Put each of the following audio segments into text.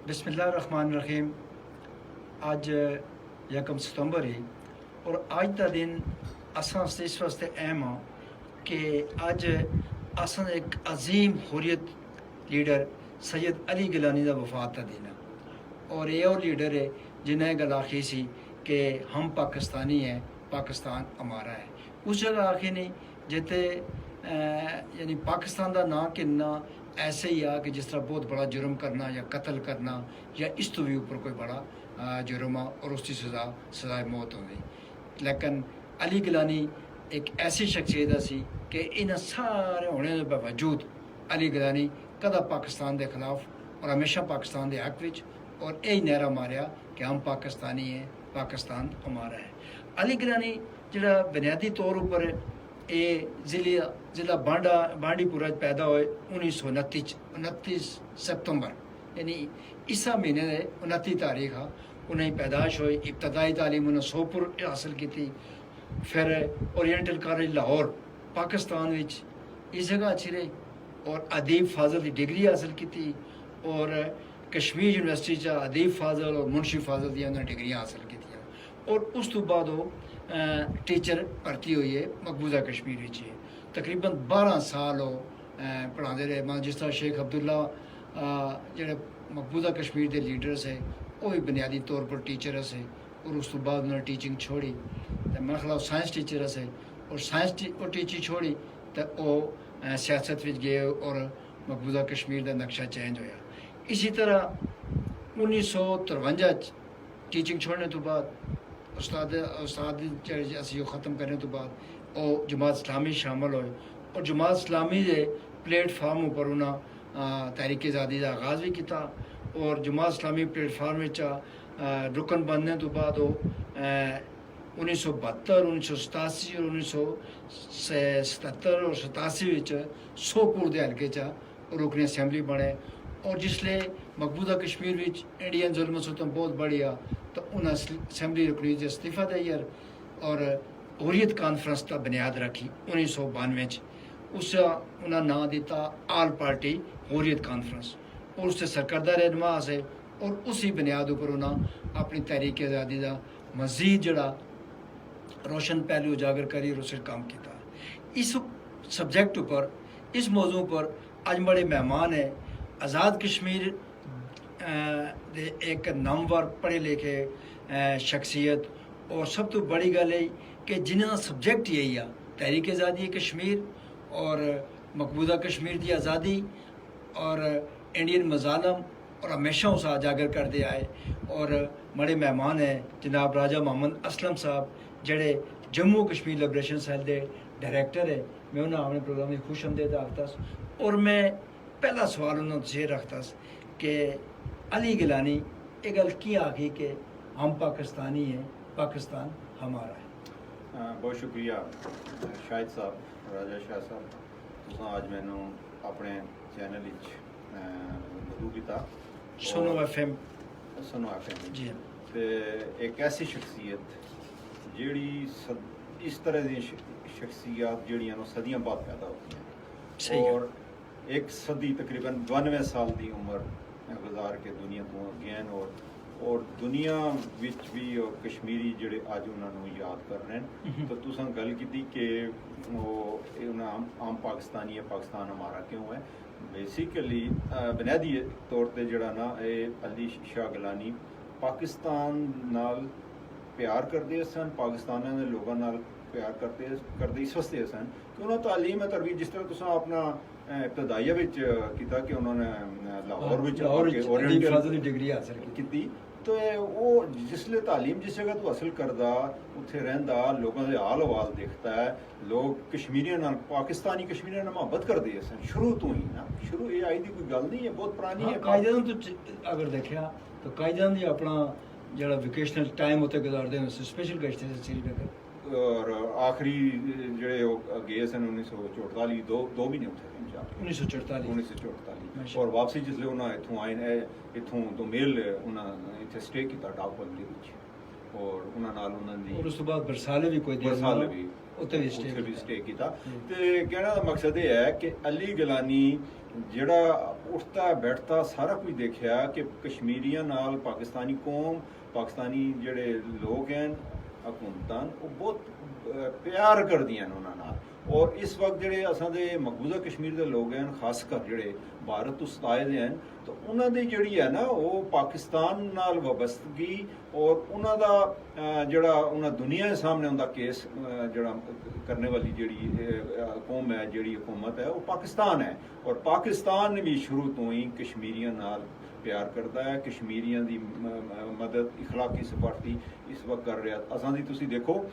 बिस्मिल्लाहिर्रहमानिर्रहीम। आज 1 सितंबर है और आज का दिन असां इस वास्ते अहम हाँ कि अज असां एक अजीम हुर्रियत लीडर सैयद अली गिलानी का वफात का दिन है और ये वो लीडर है जिन्हें गल आखी सी कि हम पाकिस्तानी हैं, पाकिस्तान हमारा है। उस जगह आखी नहीं जिते यानी पाकिस्तान का ना किन्ना ऐसे ही आ कि जिस तरह बहुत बड़ा जुर्म करना या कत्ल करना या इस तो भी ऊपर कोई बड़ा जुर्म आ और उसकी सजाए मौत होगी। लेकिन अली गिलानी एक ऐसी शख्सियत सी कि इन सारे होने के बावजूद अली गिलानी कदा पाकिस्तान के खिलाफ और हमेशा पाकिस्तान के हक विच और यही नारा मारिया कि हम पाकिस्तानी हैं, पाकिस्तान हमारा है। अली गिलानी जिहड़ा बुनियादी तौर पर ये जिला बांडीपुरा पैदा हुए 1929 सितंबर यानी इसा महीने के 29 तारीख आ उन्हें पैदाश हुई। इब्तदाई तालीम उन्हें सोपुर हासिल की, फिर ओरिएंटल कॉलेज लाहौर पाकिस्तान विच इस जगह अच्छी रही और अदीब फाजल की डिग्री हासिल की और कश्मीर यूनिवर्सिटी चा अदीब फाजल और मुंशी फाजल दी उन्हें डिग्रियाँ हासिल की और उस तो बाद वो टीचर भर्ती हुई है मकबूजा कश्मीर विच। तकरीबन 12 साल वो पढ़ाते रहे। मैं जिस तरह शेख अब्दुल्ला जेह्ड़े मकबूजा कश्मीर के लीडर से वो भी बुनियादी तौर पर टीचर से और उस तो बाद उन्होंने टीचिंग छोड़ी तो मेरे ख्याल साइंस टीचर से और साइंस टीचिंग छोड़ी तो वो सियासत विच गए और मकबूजा कश्मीर का नक्शा चेंज होया। इसी तरह 1953 टीचिंग छोड़ने तो बाद उस्ताद ख़त्म करने तो बाद वो जमात इस्लामी शामिल होए और जमात इस्लामी के प्लेटफार्म पर उन्हें तहरीक आज़ादी का आगाज़ भी किया और जमात इस्लामी प्लेटफार्म रुकन बनने तो बाद वो 1972 1987 और 1977 और 87 सोपुर के हल्के रुकनी असैंबली बने और जिसले मकबूजा कश्मीर विच इंडियन जुल्म सितम बहुत बढ़िया तो उन्हें असैंबली रुकनी से इस्तीफा दिया और हुर्रियत कॉन्फ्रेंस का बुनियाद रखी 1992 उस उन्हें नाम दिता आल पार्टी हुर्रियत कॉन्फ्रेंस और उससे सरकर्दा रहनुमा से और उसी बुनियाद पर उन्हें अपनी तहरीक आज़ादी का मजीद जड़ा रोशन पहलू उजागर करी और उसे काम किया। इस सब्जेक्ट पर इस मौजू पर अज बड़े मेहमान है आज़ाद कश्मीर दे एक नामवर पढ़े लिखे शख्सियत और सब तो बड़ी गल है कि जिन्होंने सब्जेक्ट यही आ तहरीक आज़ादी कश्मीर और मकबूजा कश्मीर की आज़ादी और इंडियन मजालम और हमेशा उसे उजागर करते आए और बड़े मेहमान हैं जनाब राजा मोहम्मद असलम साहब जड़े जम्मू कश्मीर लिबरेशन सेल के डायरैक्टर है। मैं उन्हें अपने प्रोग्राम में खुश आमदेद आखता और मैं पहला सवाल उन्होंने ये रखता कि अली गिलानी ये गल की आखी कि हम पाकिस्तानी हैं, पाकिस्तान हमारा है। बहुत शुक्रिया शाहिद साहब, राजा शाह साहब, तुसां आज मैनू अपने चैनल मदू किया सुनो एफएम जी तो एक ऐसी शख्सियत जिहड़ी इस तरह की शख्सियत जिहड़ियां सदियां बाद पैदा होती हैं और एक सदी तकरीबन 92 साल की उम्र गुजार के दुनिया तो गए और दुनिया विच भी और कश्मीरी जिहड़े अज उन्होंने याद कर रहे हैं तो तुसां गल की कि वो आम पाकिस्तानी है, पाकिस्तान हमारा क्यों है। बेसिकली बुनियादी तौर पर जड़ा ना अली शाह गिलानी पाकिस्तान नाल प्यार करते सन, पाकिस्तान के लोगों नाल प्यार करते इस वास्ते सन कि उन्होंने तालीम है तरबीत जिस तरह तुसां अपना इब्तदाइया किया कि उन्होंने लाहौर डिग्री हासिल की तो वो जिसले तालीम जिस जगह तो हासिल करता उत्थे रहिंदा लोगों के हाल हवाल देखता है। लोग कश्मीरियों नाल पाकिस्तानी कश्मीरियों नाल मोहब्बत करते सन शुरू तो ही ना, शुरू ये आई दी कोई गल नहीं है, बहुत पुरानी है। कायदे तो अगर देखा तो कायदे भी अपना जरा वेकेशनल टाइम उत्ते गुजारते हैं स्पेशल गश्त से श्रीनगर और आखिरी जड़े गए सन 1944 दो महीने उत्थे 1944 और वापसी जिसले उन्हें इत्थों आए इत्थों तो मेल उन्हें इत्थे स्टे किया डाकबंगले ਔਰ ਉਹਨਾਂ ਨਾਲ ਉਹਨਾਂ ਦੀ ਔਰ ਉਸ ਤੋਂ ਬਾਅਦ ਬਰਸਾਲੇ ਵੀ ਕੋਈ ਬਰਸਾਲੇ ਵੀ ਉੱਥੇ ਵੀ ਸਟੇ ਕੀਤਾ। ਤੇ ਕਹਿਣ ਦਾ ਮਕਸਦ ਇਹ ਹੈ ਕਿ ਅਲੀ ਗਿਲਾਨੀ ਜਿਹੜਾ ਉੱਠਦਾ ਬੈਠਦਾ ਸਾਰਾ ਕੁਝ ਦੇਖਿਆ ਕਿ ਕਸ਼ਮੀਰੀਆਂ ਨਾਲ ਪਾਕਿਸਤਾਨੀ ਕੌਮ, ਪਾਕਿਸਤਾਨੀ ਜਿਹੜੇ ਲੋਕ ਹਨ, ਹਕੂਮਤਾਂ, ਉਹ ਬਹੁਤ ਪਿਆਰ ਕਰਦੀਆਂ ਨੇ ਉਹਨਾਂ ਨਾਲ। ਔਰ ਇਸ ਵਕਤ ਜਿਹੜੇ ਅਸਾਂ ਦੇ ਮਕਬੂਜ਼ਾ ਕਸ਼ਮੀਰ ਦੇ ਲੋਕ ਹਨ, ਖਾਸ ਕਰ ਜਿਹੜੇ ਭਾਰਤ ਤੋਂ ਸਤਾਏ ਦੇ ਹਨ, ਤਾਂ ਉਹਨਾਂ ਦੀ ਜਿਹੜੀ ਹੈ ਨਾ ਉਹ ਪਾਕਿਸਤਾਨ ਨਾਲ ਵابستگی ਔਰ ਉਹਨਾਂ ਦਾ ਜਿਹੜਾ ਉਹਨਾਂ ਦੁਨੀਆ ਦੇ ਸਾਹਮਣੇ ਉਹਦਾ ਕੇਸ ਜਿਹੜਾ ਕਰਨੇ ਵਾਲੀ ਜਿਹੜੀ ਕੌਮ ਹੈ, ਜਿਹੜੀ ਹਕੂਮਤ ਹੈ, ਉਹ ਪਾਕਿਸਤਾਨ ਹੈ। ਔਰ ਪਾਕਿਸਤਾਨ ਵੀ ਸ਼ੁਰੂ ਤੋਂ ਹੀ ਕਸ਼ਮੀਰੀਆਂ ਨਾਲ ਪਿਆਰ ਕਰਦਾ ਹੈ, ਕਸ਼ਮੀਰੀਆਂ ਦੀ ਮਦਦ ਇਖਲਾਕੀ ਸਪਾਰਟੀ ਇਸ ਵਕਤ ਕਰ ਰਿਹਾ। ਅਸਾਂ ਦੀ ਤੁਸੀਂ ਦੇਖੋ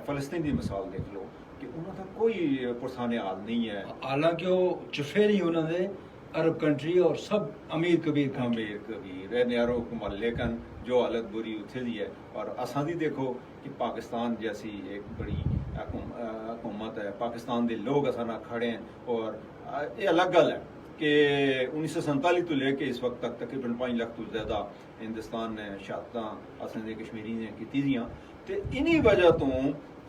ਫਲਸਤੀਨ ਦੀ ਮਿਸਾਲ ਦੇਖ ਲਓ ਕਿ ਉਹਨਾਂ ਦਾ ਕੋਈ ਪੁਰਸਾਨੇ ਹਾਲ ਨਹੀਂ ਹੈ, ਹਾਲਾਂਕਿ ਉਹ ਚੁਫੇਰੀ ਉਹਨਾਂ ਦੇ अरब कंट्री और सब अमीर कबीर न्यारो कमाल, लेकिन जो हालत बुरी उत्थे दी है। और असां दी देखो कि पाकिस्तान जैसी एक बड़ी हुकूमत है, पाकिस्तान के लोग असां नाल खड़े हैं। और ये अलग गल है कि 1947 तो लेके इस वक्त तक तकरीबन 5 लाख तो ज़्यादा हिंदुस्तान ने शहादतां असां दे कश्मीरी ने कीती दियां। ते इन्हीं वजह तो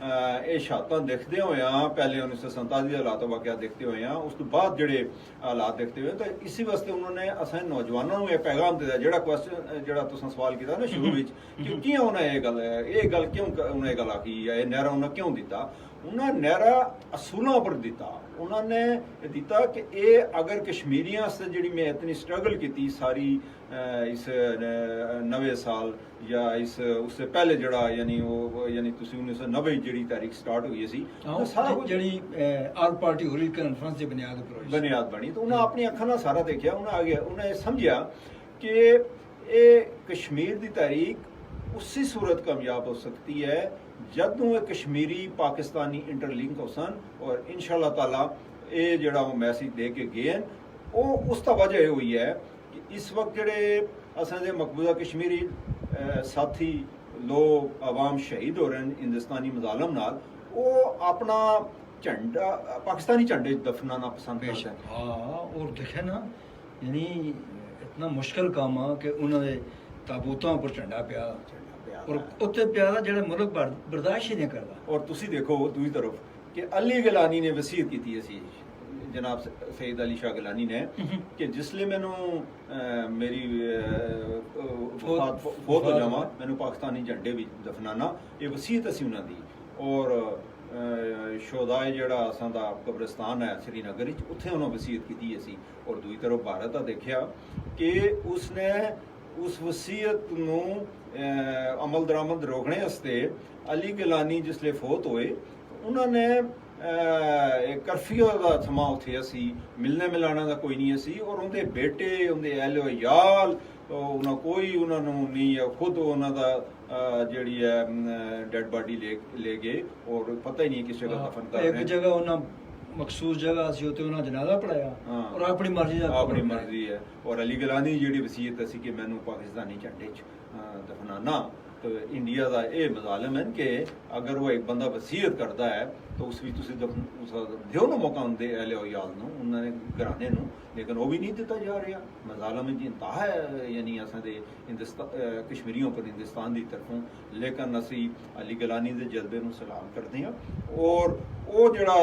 ਇਹ ਸ਼ਹਾਦਤਾਂ ਦੇਖਦੇ ਹੋਇਆ, ਪਹਿਲੇ 1947 ਦੇ ਹਾਲਾਤ ਵਾਕਿਆ ਦੇਖਦੇ ਹੋਇਆ, ਉਸ ਤੋਂ ਬਾਅਦ ਜਿਹੜੇ ਹਾਲਾਤ ਦੇਖਦੇ ਹੋਏ, ਤਾਂ ਇਸੇ ਵਾਸਤੇ ਉਹਨਾਂ ਨੇ ਅਸਾਂ ਨੌਜਵਾਨਾਂ ਨੂੰ ਇਹ ਪੈਗਾਮ ਦਿੱਤਾ। ਜਿਹੜਾ ਕੁਐਸਚਨ ਜਿਹੜਾ ਤੁਸੀਂ ਸਵਾਲ ਕੀਤਾ ਨਾ ਸ਼ੁਰੂ ਵਿੱਚ ਕਿ ਕਿਉਂ ਉਹਨਾਂ ਇਹ ਗੱਲ ਕਿਉਂ ਉਹਨਾਂ ਇਹ ਗੱਲ ਆਖੀ, ਇਹ ਨਾਅਰਾ ਉਹਨਾਂ ਕਿਉਂ ਦਿੱਤਾ? ਉਹਨਾਂ ਨਾਅਰਾ ਅਸੂਲਾਂ ਉੱਪਰ ਦਿੱਤਾ। ਉਹਨਾਂ ਨੇ ਦਿੱਤਾ ਕਿ ਇਹ ਅਗਰ ਕਸ਼ਮੀਰੀਆਂ ਵਾਸਤੇ ਜਿਹੜੀ ਮੈਂ ਇਤਨੀ ਸਟਰਗਲ ਕੀਤੀ ਸਾਰੀ ਇਸ ਨਵੇਂ ਸਾਲ ਜਾਂ ਉਸ ਤੋਂ ਪਹਿਲੇ ਜਿਹੜਾ ਯਾਨੀ ਤੁਸੀਂ 1990 ਜਿਹੜੀ ਤਾਰੀਖ ਸਟਾਰਟ ਹੋਈ ਸੀ, ਸਾਰਾ ਕੁਝ ਜਿਹੜੀ ਆਲ ਪਾਰਟੀ ਹੋਲੀ ਕਾਨਫਰੰਸ ਦੀ ਬੁਨਿਆਦ ਬਣੀ। ਤਾਂ ਉਹਨਾਂ ਆਪਣੀ ਅੱਖਾਂ ਨਾਲ ਸਾਰਾ ਦੇਖਿਆ। ਉਹਨਾਂ ਇਹ ਸਮਝਿਆ ਕਿ ਇਹ ਕਸ਼ਮੀਰ ਦੀ ਤਾਰੀਖ ਉਸੇ ਸੂਰਤ ਕਾਮਯਾਬ ਹੋ ਸਕती है ਜਦੋਂ ਇਹ ਕਸ਼ਮੀਰੀ ਪਾਕਿਸਤਾਨੀ ਇੰਟਰਲਿੰਕ ਹੋ ਸਨ। ਔਰ ਇਨਸ਼ਾਅੱਲਾ ਤਾਲਾ ਇਹ ਜਿਹੜਾ ਉਹ ਮੈਸੇਜ ਦੇ ਕੇ ਗਏ ਹਨ, ਉਹ ਉਸ ਦਾ ਵਜ੍ਹਾ ਇਹ ਹੋਈ ਹੈ ਕਿ ਇਸ ਵਕਤ ਜਿਹੜੇ ਅਸਾਂ ਦੇ ਮਕਬੂਜ਼ਾ ਕਸ਼ਮੀਰੀ ਸਾਥੀ ਲੋਕ ਆਵਾਮ ਸ਼ਹੀਦ ਹੋ ਰਹੇ ਹਨ ਹਿੰਦੁਸਤਾਨੀ ਮਜ਼ਾਲਮ ਨਾਲ, ਉਹ ਆਪਣਾ ਝੰਡਾ ਪਾਕਿस्तानी झंडे दफनाना पसंद करते हैं। हाँ, और देखे ना यानी इतना मुश्किल काम आ कि उन्होंने ताबूतों पर झंडा पिया और उत्ते पिया ਜਿਹੜਾ ਮੁਲਕ ਬਰਦਾਸ਼ਤ ਹੀ ਨਹੀਂ ਕਰਦਾ। ਔਰ ਤੁਸੀਂ ਦੇਖੋ ਦੂਜੀ ਤਰਫ ਕਿ ਅਲੀ ਗਿਲਾਨੀ ਨੇ ਵਸੀਅਤ ਕੀਤੀ ਸੀ ਜਨਾਬ ਸਈਦ ਅਲੀ ਸ਼ਾਹ ਗਿਲਾਨੀ ਨੇ ਕਿ ਜਿਸਲੇ ਮੈਨੂੰ ਮੇਰੀ ਫੌਤ ਹੋ ਜਾਵਾਂ, ਮੈਨੂੰ ਪਾਕਿਸਤਾਨੀ ਝੰਡੇ ਵਿੱਚ ਦਫਨਾਨਾ, ਇਹ ਵਸੀਅਤ ਸੀ ਉਹਨਾਂ ਦੀ। ਔਰ ਸ਼ੋਦਾਏ ਜਿਹੜਾ ਅਸਾਂ ਦਾ ਕਬਰਸਤਾਨ ਹੈ ਸ਼੍ਰੀਨਗਰ ਵਿੱਚ, ਉੱਥੇ ਉਹਨਾਂ ਵਸੀਅਤ ਕੀਤੀ ਸੀ। ਔਰ ਦੂਜੀ ਤਰਫ ਭਾਰਤ ਦਾ ਦੇਖਿਆ ਕਿ ਉਸਨੇ ਉਸ ਵਸੀਅਤ ਨੂੰ ਅਮਲ ਦਰਾਮਦ ਰੋਕਣੇ ਵਾਸਤੇ ਅਲੀ ਗਿਲਾਨੀ ਜਿਸਲੇ ਫੌਤ ਹੋਏ, ਉਹਨਾਂ ਨੇ ਕਰਫਿਊ ਦਾ ਸਮਾਂ ਉੱਥੇ ਸੀ, ਮਿਲਣੇ ਮਿਲਾਣਾ ਦਾ ਕੋਈ ਨਹੀਂ ਸੀ। ਔਰ ਉਹਦੇ ਬੇਟੇ, ਉਹਦੇ ਅਹਿਲੋ ਯਾਲ, ਉਹਨਾਂ ਕੋਈ ਉਹਨਾਂ ਨੂੰ ਨਹੀਂ, ਖੁਦ ਉਹਨਾਂ ਦਾ ਜਿਹੜੀ ਹੈ ਡੈਡ ਬਾਡੀ ਲੈ ਗਏ ਔਰ ਪਤਾ ਹੀ ਨਹੀਂ ਕਿਸ ਜਗ੍ਹਾ ਦਫਨ ਕਰ ਰਹੇ। ਇੱਕ ਜਗ੍ਹਾ ਉਹਨਾਂ ਮਖਸੂਸ ਜਗ੍ਹਾ ਸੀ, ਉੱਥੇ ਉਹਨਾਂ ਜਨਾਜ਼ਾ ਪੜਾਇਆ ਔਰ ਆਪਣੀ ਮਰਜ਼ੀ ਹੈ। ਔਰ ਅਲੀ ਗਿਲਾਨੀ ਜਿਹੜੀ ਵਸੀਅਤ ਸੀ ਕਿ ਮੈਨੂੰ ਪਾਕਿਸਤਾਨੀ ਝੰਡੇ 'ਚ ਦਫਨਾਨਾ। तो इंडिया का यह मजालम है कि अगर वो एक बंदा वसीयत करता है तो उस भी तुम दो ना मौका उनके अहले याल उन्होंने घराने, लेकिन वो भी नहीं दिता जा रहा। मजालम की इंतहा है यानी असां दे कश्मीरियों पर हिंदुस्तान की तरफों। लेकिन असी अली गिलानी के जज्बे में सलाम करते हैं। और वो जड़ा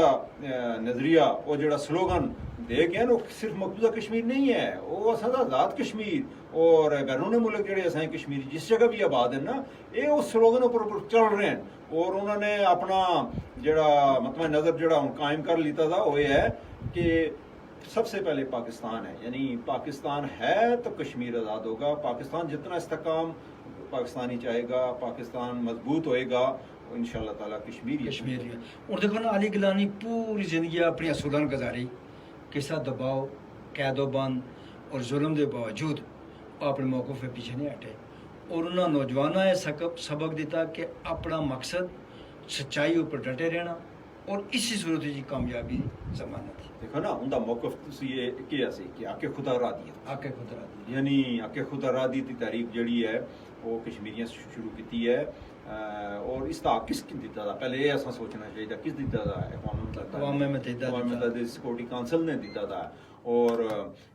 नजरिया, वो जड़ा स्लोगन दे गया वो सिर्फ मकबूजा कश्मीर नहीं है, वो असां दा आज़ाद कश्मीर और बैरून मुल्क ਜਿਹੜੇ असां कश्मीरी जिस जगह भी आबाद है ना, ये उस स्लोगन पर चल रहे हैं। और उन्होंने अपना जड़ा मतलब नज़र जड़ा कायम कर लिया था, वो ये है कि सबसे पहले पाकिस्तान है, यानी पाकिस्तान है तो कश्मीर आज़ाद होगा। पाकिस्तान जितना इस्तेकाम पाकिस्तानी चाहेगा, पाकिस्तान मजबूत होएगा, इंशाअल्लाह ताला कश्मीर। और देखो ना, अली गिलानी पूरी ज़िंदगी अपनी असूलन गुजारी, किसा दबाव, कैदोबंद और जुल्म के बावजूद अपने मौक़िफ़ पे पीछे नहीं हटे। और उन्होंने नौजवानों ने सबक दिता कि अपना मकसद सच्चाई ऊपर डटे रहना और इसी सूरत की कामयाबी जमानत है। देखो ना उनका मौक़िफ़ ये क्या सी कि आके खुदा रादी, आके खुदा रादी यानी आके खुदा रादी की तारीख जड़ी है वो कश्मीरियों से शुरू की है। और इसका किस दिता था, पहले ये असा सोचना चाहिए किस दिता था, अक़वाम मुत्तहिदा सिक्योरिटी काउंसिल ने दिता था। और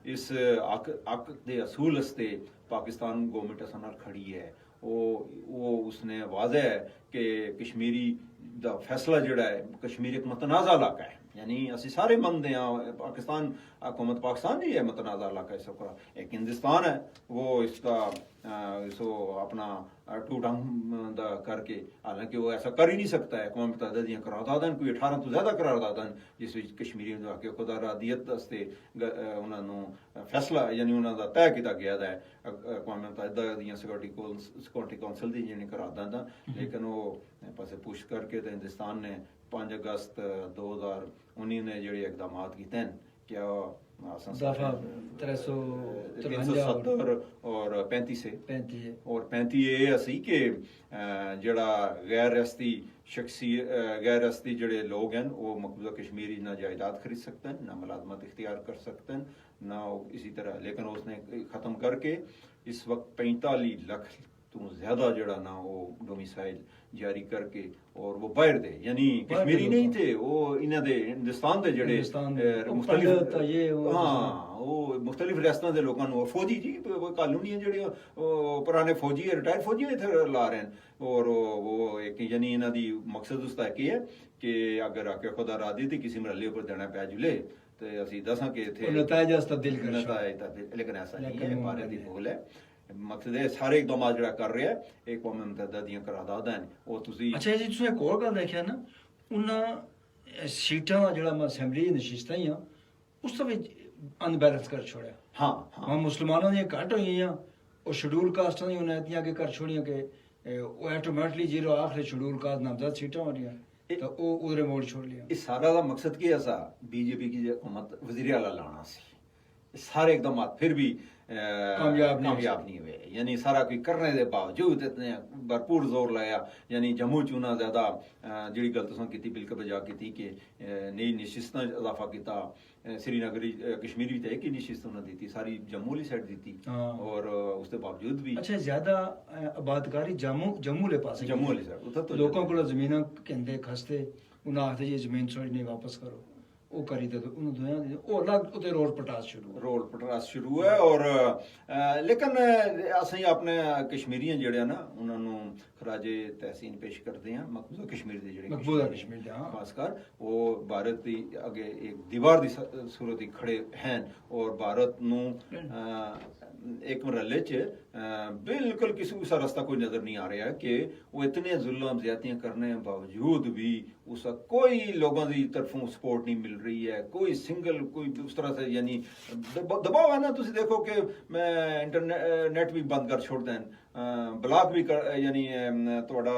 इस हक के असूल वास्ते पाकिस्तान गवर्नमेंट असां नाल खड़ी है। वो उसने वाज़ह है कि कश्मीरी दा फैसला जिहड़ा है, कश्मीर एक मतनाज़ा इलाका है, यानी असी सारे मनते हैं पाकिस्तान हुकूमत पाकिस्तान ही है मतनाज़ा इलाका इस वक्त। एक हिंदुस्तान है वो इसका इसको अपना टूटम करके, हालांकि वो ऐसा कर ही नहीं सकता है। अक़वाम मुत्तहिदा दियां करारदादां कोई 18 तो ज़्यादा करारदादां जिस विच कश्मीरी ਨੂੰ आके खुदा रादियत वास्ते ਉਹਨਾਂ ਨੂੰ फैसला यानी ਉਹਨਾਂ ਦਾ तय किया गया है अक़वाम मुत्तहिदा दियां सिक्योरिटी कौंसल दी जिहड़ी करारदादां। लेकिन वो पासे पुश करके तो हिंदुस्तान ने 5 अगस्त 2019 ने जिहड़े इकदामात कीते हैं क्या दफा 370 और 35 से 35 और 35 ये असी कि जड़ा गैर रियासती जड़े लोग हैं वो मकबूजा कश्मीरी ना जायदाद खरीद सकते हैं, ना मुलाजमत इख्तियार कर सकते हैं, ना इसी तरह। लेकिन उसने ख़त्म करके इस वक्त 45 लाख तो ज़्यादा जड़ा ना वो डोमिसाइल जारी करके और वो बाहर दे, यानी कश्मीरी नहीं थे वो इन्हें दे हिंदुस्तान दे जड़े मुख्तलिफ, हाँ वो मुख्तलिफ रियासतों के लोगों को फौजी जी कानूनी जड़े पुराने फौजी रिटायर्ड फौजी इत्थे ला रहे हैं। और वो एक यानी इन्हों की मकसद उसका एक है कि अगर आके खुदा रादी थी किसी मरहले पर देना पै जुले तो असी दसा कि इत्थे नतायज तब्दील कर, लेकिन ऐसा नहीं है, भारत की भूल है। मकसद है सारे इकदाम जड़ा कर रहा है एक कौम मुत्तहिदा दियां करारदादां ने वो तुसी। अच्छा जी तुसें एक और गल देखिया ना उन्हां सीटां दा जेड़ा असैंबली नशिस्तां ही उस दे विच अनबैलेंस कर छोड़िया। हाँ हाँ मुसलमानों दियां घट होईयां और शेड्यूल कास्टां दी उन्हें इतनियां के कर छोड़ियां कि वो ऑटोमेटिकली जीरो आखिरी शेड्यूल कास्ट नामजद सीटां हो रही तो वो उधरे मोड़ छोड़ लिया। इस सारा दा मकसद की ऐसा बीजेपी की हुकूमत वज़ीर आला लाना सी, सारे इकदाम फिर भी कामयाब नहीं हुए। यानी सारा कोई करने के बावजूद इतने भरपूर जोर लाया, यानी जम्मू च उन्हें ज़्यादा जी गल तुसां की बिल्कुल बजा की कि नई नशिस्तां इजाफा किया, श्रीनगरी कश्मीरी भी एक ही नशिस्त उन्हें दी, सारी जम्मू वाली साइड दी और उसके बावजूद भी अच्छा ज्यादा आबादकारी जम्मू ले पास जम्मू वाली साइड लोगों को जमीन कहते खसते उन्हें आखते जी जमीन थोड़ी नहीं वापस करो वो करी दे उन्हें दुनिया दे ओ अलग उते रोड पटास शुरू है। और लेकिन असीं अपने कश्मीरियां जेड़े ना उन्होंने खराजे तहसीन पेश करते हैं मकबूजा कश्मीर दे जेड़े मकबूजा कश्मीर दे खासकर वो भारत की अगे एक दीवार की सूरत खड़े हैं और भारत नूं एक मरहले च बिल्कुल किसी दूसरा रास्ता कोई नजर नहीं आ रहा है कि वो इतने जुल्म ज्यादतियां करने के बावजूद भी उसका कोई लोगों की तरफों सपोर्ट नहीं मिल रही है, कोई सिंगल कोई उस तरह से यानी दबाव है ना। तुम देखो कि मैं इंटरनेट भी बंद कर छोड़ दें, ब्लॉक भी कर यानी थोड़ा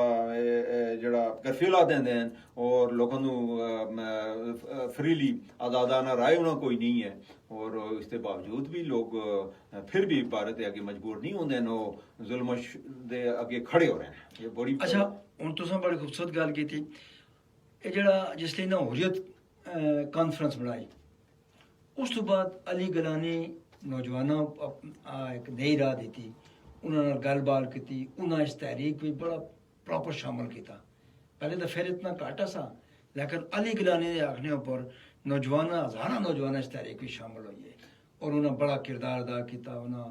जड़ा कर्फ्यू ला देंदे हैं और लोगों फ्रीली आज़ादाना राय होना कोई नहीं है। और इसके बावजूद भी लोग फिर भी भारत के अगे मजबूर नहीं होंगे, नो जुल्म दे अगे खड़े हो रहे हैं। ये बड़ी अच्छा हुण तुसां बड़ी खूबसूरत गल की थी ये जड़ा जिसलिए ना हुर्रियत कॉन्फ्रेंस बनाई उस तो बाद अली गलानी नौजवानों एक नई राह दी, उन्होंने गलबात की, उन्हें इस तहरीक भी बड़ा प्रॉपर शामिल किया। पहले तो फिर इतना घाटा सा लेकिन अली गलानी के आखने पर नौजवान हज़ारा नौजवान इस तहरीक भी शामिल हुई है और उन्हें बड़ा किरदार अदा किया। उन्हें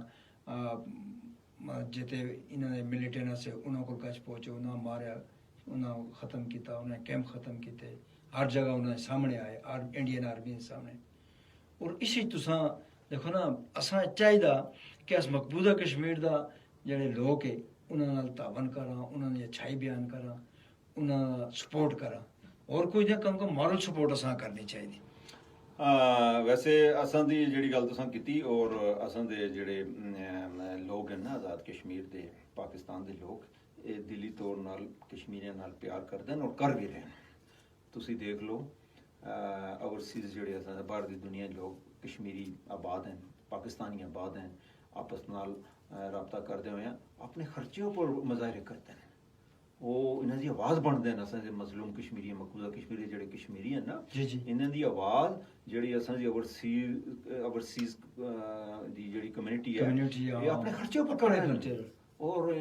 जिते इन्होंने मिलिटेंट से उन्होंने को गच पहुँचे, उन्हें मारिया, उन्हें ख़त्म किया, उन्हें कैंप ख़त्म किए, हर जगह उन्हें सामने आए इंडियन आर्मी के सामने। और इसी तुसां देखो ना असां चाहिए कि अस मकबूजा कश्मीर का जोड़े लोग है उन्होंने तावन करा, उन्होंने अच्छाई बयान करा, उन्हें सपोर्ट करा और कोई ना कम मॉरल सपोर्ट असां करनी चाहिए। वैसे असां दी जिहड़ी गल तुसां कीती और असां दे जिहड़े लोग हैं ना आज़ाद कश्मीर दे पाकिस्तान दे लोग ये दिली तौर नाल कश्मीरियां नाल प्यार करदे हैं और कर भी रहे हैं। तुसी देख लो ओवरसीज़ जिहड़े असां बाहर दी दुनिया लोग कश्मीरी आबाद हैं, पाकिस्तानी आबाद हैं, आपस नाल रबता करते हुए अपने खर्चे पर मुजाहरे करते हैं, वो इन्हां दी आवाज़ बनते हैं। असां दे मजलूम कश्मीरी मकबूजा कश्मीरी जिहड़े कश्मीरी हैं ना इन्हां दी आवाज़ जिहड़ी असां दी ओवरसीज़ दी जिहड़ी कम्युनिटी है ये अपने खर्चे पर करते हैं। और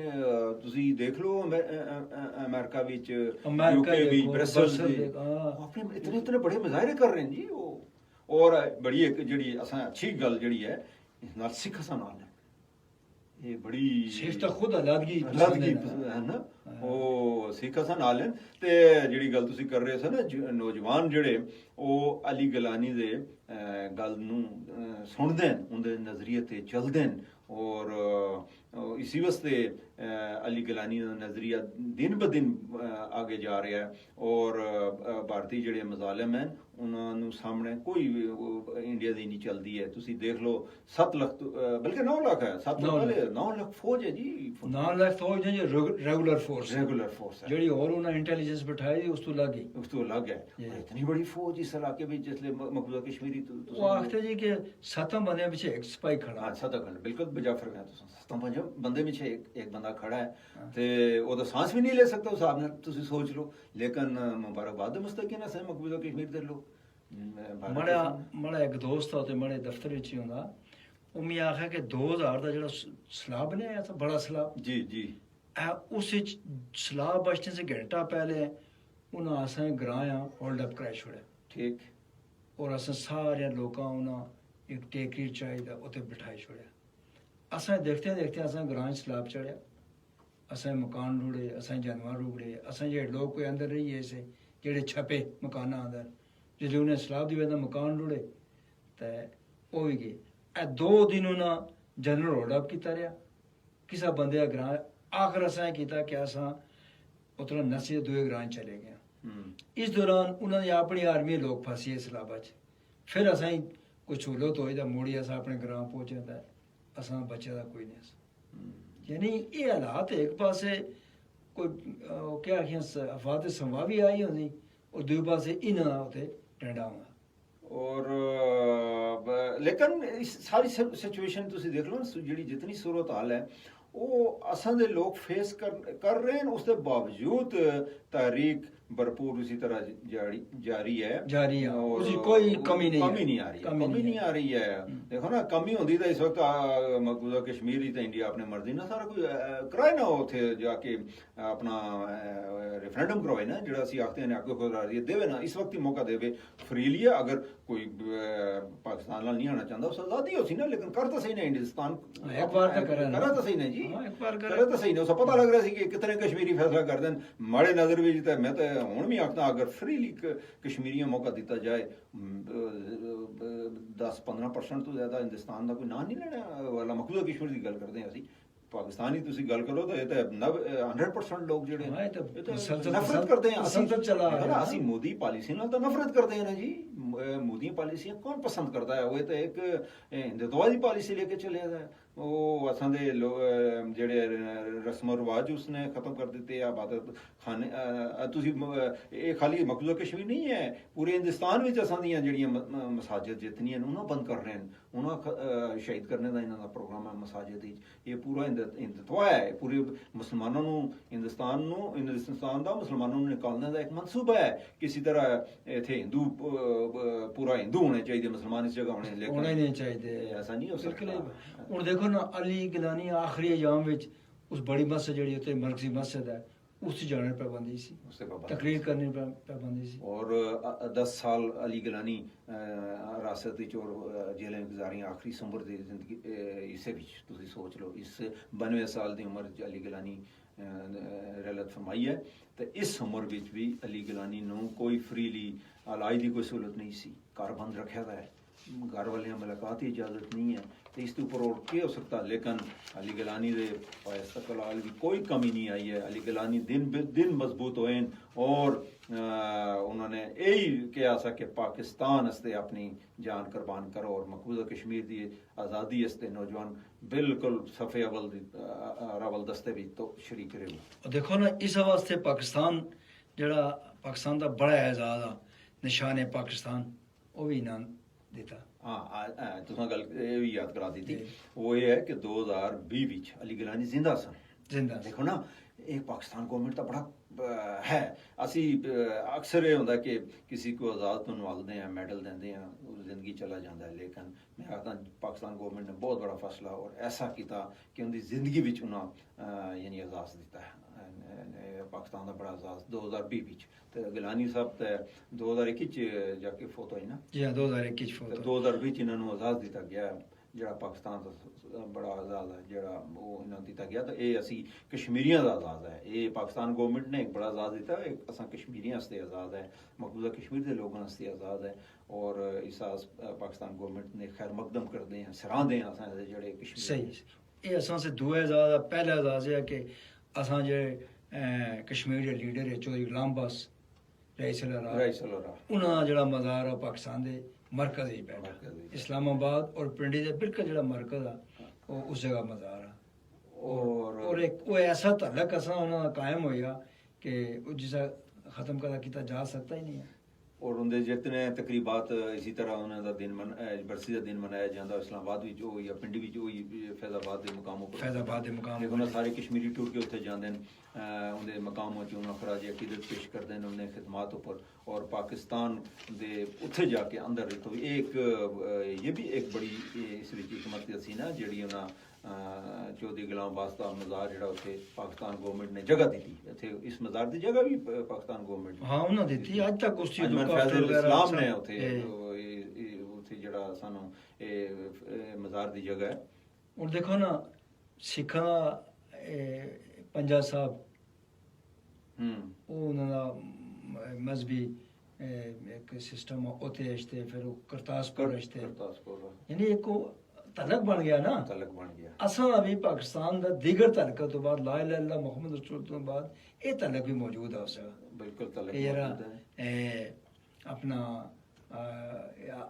तुसी देख लो अमेरिका विच यूके भी ब्रसल्स अपने इतने बड़े मुजाहरे कर रहे हैं जी वो। और बड़ी एक जिहड़ी असां अच्छी गल जिहड़ी है नाल सिख असां नाल है, ਇਹ ਬੜੀ ਸਿੱਖ ਤਾਂ ਖੁਦ ਅਲੱਦਗੀ ਹੈ ਨਾ, ਉਹ ਸਿੱਖ ਅਸਾਂ ਨਾਲ ਹਨ। ਤੇ ਜਿਹੜੀ ਗੱਲ ਤੁਸੀਂ ਕਰ ਰਹੇ ਸੀ ਨਾ, ਨੌਜਵਾਨ ਜਿਹੜੇ ਉਹ ਅਲੀ ਗਿਲਾਨੀ ਦੇ ਗੱਲ ਨੂੰ ਸੁਣਦੇ ਨੇ, ਉਹਦੇ ਨਜ਼ਰੀਏ ਤੇ ਚੱਲਦੇ ਨੇ, ਔਰ ਇसी ਵਾਸਤੇ ਅਲੀ ਗਿਲਾਨੀ ਦਾ ਨਜ਼ਰੀਆ ਦਿਨ ਬ ਦਿਨ ਅੱਗੇ ਜਾ ਰਿਹਾ ਹੈ। ਔਰ ਭਾਰਤੀ ਜਿਹੜੇ ਮਜ਼ਾਲਿਮ ਹਨ ਉਹਨਾਂ ਨੂੰ ਸਾਹਮਣੇ ਕੋਈ ਇੰਡੀਆ ਦੀ ਨਹੀਂ ਚੱਲਦੀ ਹੈ। ਤੁਸੀਂ ਦੇਖ ਲਓ 7 ਲੱਖ ਬਲਕਿ 9 ਲੱਖ ਹੈ, 9 ਲੱਖ ਫੌਜ ਹੈ ਜੀ। 9 ਲੱਖ ਫੌਜ ਨੇ ਰੈਗੂਲਰ ਫੋਰਸ ਹੈ ਜਿਹੜੀ ਹੋਰ ਉਹਨਾਂ ਇੰਟੈਲੀਜੈਂਸ ਬਿਠਾਈ ਉਸ ਤੋਂ ਲੱਗ ਗਈ, ਉਸ ਤੋਂ ਅਲੱਗ ਹੈ। ਇਤਨੀ ਬੜੀ ਫੌਜ ਇਸ ਇਲਾਕੇ ਵਿੱਚ ਜਿਸਲੇ ਮਕਬੂਜ਼ਾ ਕਸ਼ਮੀਰੀ ਉਹ ਆਖਦੇ ਜੀ ਕਿ 7 ਬੰਦਿਆਂ ਪਿੱਛੇ ਇੱਕ ਸਿਪਾਹੀ ਖੜਾ। ਹਾਂ 7 ਘੰਟੇ ਬਿਲਕੁਲ ਬਜਾਫਰ ਗਿਆ ਤੁਸੀਂ 7 ਬੰਦੇ ਪਿੱਛੇ ਇੱਕ ਬੰਦਾ ਖੜਾ ਹੈ ਤੇ ਉਹਦਾ ਸਾਂਸ ਵੀ ਨਹੀਂ ਲੈ ਸਕਦਾ ਉਸ ਹਿਸਾਬ ਨਾਲ ਤੁਸੀਂ ਸੋਚ ਲਓ। ਲੇਕਿਨ ਮੁਬਾਰਕਬਾਦ ਮੁਸਤਕੀਨ ਹੈ ਮਕਬੂਜ਼ਾ ਕਸ਼ਮੀਰ ਦੇ ਲੋਕ। ਮੜਾ ਇੱਕ ਦੋਸਤ ਆ ਤੇ ਮੜੇ ਦਫ਼ਤਰ ਵਿੱਚ ਹੀ ਹੁੰਦਾ, ਉਹ ਮੈਂ ਆਖਿਆ ਕਿ 2000 ਦਾ ਜਿਹੜਾ ਸਲਾਬ ਬਣਿਆ था बड़ा सलाब जी उस सलाब बचने से घंटा पहले उन्हें असें ग्रां होल्ड अप कराई छोड़े ठीक, और असें सारे लोगों उन्हें एक टेकरी चाहिए उत्ते बिठाई छोड़े। असें देखते देखते असें ग्रां सलाब चढ़िया, असें मकान रुड़े, असें जानवर रुड़े, असें जेह्ड़े लोग कोई अंदर रहिए से जेह्ड़े छपे मकाना अंदर, जिसले उन्हें सलाब दी वजह मकान रुड़े ते वो भी गए। 2 दिन उन्हें जनरल होल्ड अप किया रहा, किसी बंदे ग्रां आखिर असें किया कि असां उतना नस्से दूए ग्रां चले गए। इस दौरान उन्होंने अपनी आर्मी लोग फसी सलाबा च, फिर असें कोई सहूलत होई तो मुड़ी अस अपने ग्रां पहुंचे तो असां बचे दा कोई नहीं। यानी ये हालात एक पासे कोई क्या आखियां अफवाद संवा भी आई होंदी और दूए पासे इन्हां उत्ते डंडा होंदा। और लेकिन इस सारी सिचुएशन तुसी देख लो जी जितनी सूरत हाल है वो असां दे लोग फेस कर रहे हैं, उसके बावजूद तहरीक भरपूर उसी तरह जारी है और कोई कमी नहीं आ रही है। देखो ना कमी होती तो इस वक्त मकबूजा कश्मीर ही तो इंडिया अपने मर्जी ना सारा कुछ कराए ना उथे जाके अपना रेफरेंडम करवाए ना, जो असं आखते हैं अगे खुद देवे ना, इस वक्त ही मौका देवे फ्रीली। अगर कोई पाकिस्तान नहीं आना चाहता उस आज़ादी हो सी ना, लेकिन कर तो सही ना हिंदुस्तान करा तो सही ना जी, करा तो सही ना। उस पता लग रहा है कि कितने कश्मीरी फैसला कर दें माड़े नज़र भी। मैं तो ਹੁਣ ਵੀ ਆਖਦਾ अगर फ्रीली कश्मीरियों मौका दिता जाए 10-15% ਤੋਂ ਜ਼ਿਆਦਾ ਹਿੰਦੁਸਤਾਨ ਦਾ ਕੋਈ ਨਾਂ ਨਹੀਂ ਲੈਣਾ ਵਾਲਾ ਮਕਬੂਜ਼ਾ ਕਸ਼ਮੀਰ ਦੀ ਗੱਲ ਕਰਦੇ ਹਾਂ ਅਸੀਂ। ਪਾਕਿਸਤਾਨੀ ਤੁਸੀਂ ਗੱਲ ਕਰੋ ਤਾਂ ਇਹ ਤਾਂ 100% ਲੋਕ ਜਿਹੜੇ ਨਫ਼ਰਤ ਕਰਦੇ ਆ। ਅਸੀਂ ਮੋਦੀ ਪਾਲਿਸੀ ਨਾਲ ਤਾਂ ਨਫ਼ਰਤ ਕਰਦੇ ਹਾਂ ਨਾ ਜੀ। ਮੋਦੀ ਪਾਲਿਸੀਆਂ ਕੌਣ ਪਸੰਦ ਕਰਦਾ ਹੈ? ਉਹ ਤਾਂ ਇੱਕ ਹਿੰਦੂਤਵਾ ਦੀ ਪਾਲਿਸੀ ਲੈ ਕੇ ਚੱਲਿਆ ਹੈ। ਉਹ ਅਸਾਂ ਦੇ ਜਿਹੜੇ ਰਸਮ ਰਿਵਾਜ ਉਸਨੇ ਖਤਮ ਕਰ ਦਿੱਤੇ। ਆਬਾਦਤ ਖਾਨੇ ਤੁਸੀਂ ਇਹ ਖਾਲੀ ਮਕਬੂਜ਼ਾ ਕਸ਼ਮੀਰ ਨਹੀਂ ਹੈ, ਪੂਰੇ ਹਿੰਦੁਸਤਾਨ ਵਿੱਚ ਅਸਾਂ ਦੀਆਂ ਜਿਹੜੀਆਂ ਮਸਾਜਿਦ ਜਿਤਨੀਆਂ ਨੇ ਉਹਨਾਂ ਬੰਦ ਕਰ ਰਹੇ ਹਨ, ਉਹਨਾਂ ਸ਼ਹੀਦ ਕਰਨੇ ਦਾ ਇਹਨਾਂ ਦਾ ਪ੍ਰੋਗਰਾਮ ਹੈ ਮਸਾਜਿਦ ਵਿੱਚ। ਇਹ ਪੂਰਾ ਹਿੰਦੁਤਵਾ ਹੈ, ਪੂਰੇ ਮੁਸਲਮਾਨਾਂ ਨੂੰ ਹਿੰਦੁਸਤਾਨ ਦਾ ਮੁਸਲਮਾਨਾਂ ਨੂੰ ਨਿਕਾਲਣ ਦਾ ਇੱਕ ਮਨਸੂਬਾ ਹੈ। ਕਿਸੇ ਤਰ੍ਹਾਂ ਇੱਥੇ ਹਿੰਦੂ ਪੂਰਾ ਹਿੰਦੂ ਹੋਣੇ ਚਾਹੀਦੇ, ਮੁਸਲਮਾਨ ਇਸ ਜਗ੍ਹਾ ਹੋਣੇ ਨਹੀਂ ਚਾਹੀਦੇ, ਐਸਾ ਨਹੀਂ ਹੋ ਸਕਦਾ। ਹੁਣ ਦੇਖੋ ਨਾ ਅਲੀ ਗਿਲਾਨੀ ਆਖਰੀ ਅਯਾਮ ਵਿੱਚ ਉਸ ਬੜੀ ਮਸਜਿਦ ਜਿਹੜੀ ਉੱਥੇ ਮਰਕਜ਼ੀ ਮਸਜਿਦ ਹੈ ਉਸ ਜਾਣੇ ਪਾਬੰਦੀ ਸੀ, ਤਕਰੀਰ ਕਰਨੀ ਪਾਬੰਦੀ ਸੀ। और 10 साल अली गिलानी रासत और जेलें गुजारियां आखिरी उम्र की जिंदगी इसे भी तुम सोच लो। इस 92 साल की उम्र अली गिलानी रैलत फरमाई है तो इस उम्र में भी अली गिलानी कोई फ्रीली इलाज की कोई सहूलत नहीं सी, घर बंद रखा है, घर वाले मुलाकात की इजाज़त नहीं है तो इसके ऊपर और क्या हो सकता। लेकिन अली गिलानी दे इस्तकलाल की कोई कमी नहीं आई है। अली गिलानी दिन ब दिन मजबूत होए और उन्होंने यही कहा सा कि पाकिस्तान हस्ते अपनी जान कुर्बान करो और मकबूजा कश्मीर की आज़ादी हस्ते नौजवान बिल्कुल सफ़े अवल दस्ते भी तो शरीक रहे। देखो ना इस वास्ते पाकिस्तान जड़ा पाकिस्तान का बड़ा एजाज आ निशान पाकिस्तान वो भी इनाम देता। हाँ तुसा गल भी याद करा दी थी, वो ये है कि 2020 ਵਿੱਚ अली गिलानी जिंदा सन। देखो ना एक पाकिस्तान गवर्नमेंट का बड़ा है। असी अक्सर ये होंदा कि किसी को आज़ाद तो नवालते हैं, मेडल देंगे हैं, जिंदगी चला जाता है। लेकिन मैं कहता पाकिस्तान गवर्नमेंट ने बहुत बड़ा फैसला और ऐसा किया कि उनकी जिंदगी विच उन्हें यानी एजाज़ दिता है। पाकिस्तान का बड़ा एजाज़ 2020 ਵਿੱਚ ਤੇ ਗਿਲਾਨੀ ਸਾਹਿਬ ਤੇ 2021 ਚ ਜਾ ਕੇ ਫੋਟੋ ਹੋਈ ਨਾ ਜੀ ਹਾਂ 2021 ਫੋਟੋ 2020 ਇਹਨਾਂ ਨੂੰ ਆਜ਼ਾਦ ਦਿੱਤਾ ਗਿਆ। ਜਿਹੜਾ ਪਾਕਿਸਤਾਨ ਦਾ ਬੜਾ ਆਜ਼ਾਦ ਹੈ ਜਿਹੜਾ ਉਹ ਇਹਨਾਂ ਦਿੱਤਾ ਗਿਆ ਤਾਂ ਇਹ ਅਸੀਂ ਕਸ਼ਮੀਰੀਆਂ ਦਾ ਆਜ਼ਾਦ ਹੈ ਇਹ ਪਾਕਿਸਤਾਨ ਗੌਰमेंट ने एक बड़ा आज़ाद दिता है असां कश्मीरियां वास्ते आज़ाद है मकबूजा कश्मीर के लोगों वास्ते आज़ाद है और इस पाकिस्तान गौरमेंट ने खैर मकदम करते हैं सराहते हैं असां जेह्ड़े कश्मीर सही ये असां से दुआ आज़ाद है पहला आज़ाद है कि असां जे कश्मीर के लीडर है चौधरी गुलाम अब्बास रईस उन्हां दा जेह्ड़ा मज़ार है पाकिस्तान दे मरकज़ ही बैठा इस्लामाबाद और पिंडी दे बिल्कुल जेह्ड़ा मरकज़ आ वो उस जगह मज़ार आ और एक वो ऐसा तलक असा उन्हां दा कायम होया कि जिसा ख़त्म कदा किया जा सकता ही नहीं है और उनके जितने तकरीबात इसी तरह उन्होंने दिन बरसी का दिन मनाया जाता इस्लामाबाद भी हो या पिंडी भी हो फैजाबाद के मुकामों पर फैजाबाद के मुकाम उन्होंने सारे कश्मीरी टूर के उत्थे जाते हैं उनके मकामों च उन्होंने खराज अकीदत पेश करते हैं उन्हें खिदमात उपर और पाकिस्तान दे उत्थे जाके अंदर तो एक ये भी एक बड़ी इस हिकमत सी ना जी उन्हें चौधरी गुलाम अब्बास का मज़ार जो उत्थे पाकिस्तान गौरमेंट ने जगह दी इत्थे इस मज़ार की जगह भी पाकिस्तान गौरमेंट हाँ उन्होंने दी अज तक उस इस्लाम ने उत्थे उत्थे जेड़ा सानू मज़ार की जगह है और देखो ना सिखा पंजा साहब उन्होंने मजहबी एक सिस्टम उत्थे रिश्ते फिर करतारपुर रिश्ते यानी एक तलक बन गया ना तलक बन गया असा भी पाकिस्तान का दीगर तलक तो बाद ला इलाहा इल्लल्लाह मुहम्मद रसूल तो बाद ये तलक भी मौजूद है उसका बिल्कुल तलक मौजूद है अपना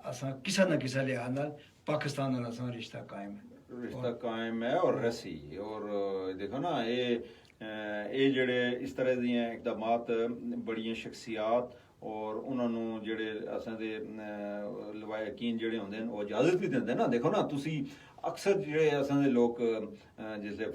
असा किसा ना किसा लिहाज नाल पाकिस्तान नाल असा रिश्ता कायम है और रसी और देखो ना ये जेड़े इस तरह दी इकदामात बड़ियां शख्सियात और उन्होंने जेड़े असां दे लवायकीन जेड़े होंदे न वो इजाजत भी दिंदे ना देखो ना तुसी अक्सर जेड़े असां दे लोग जिसले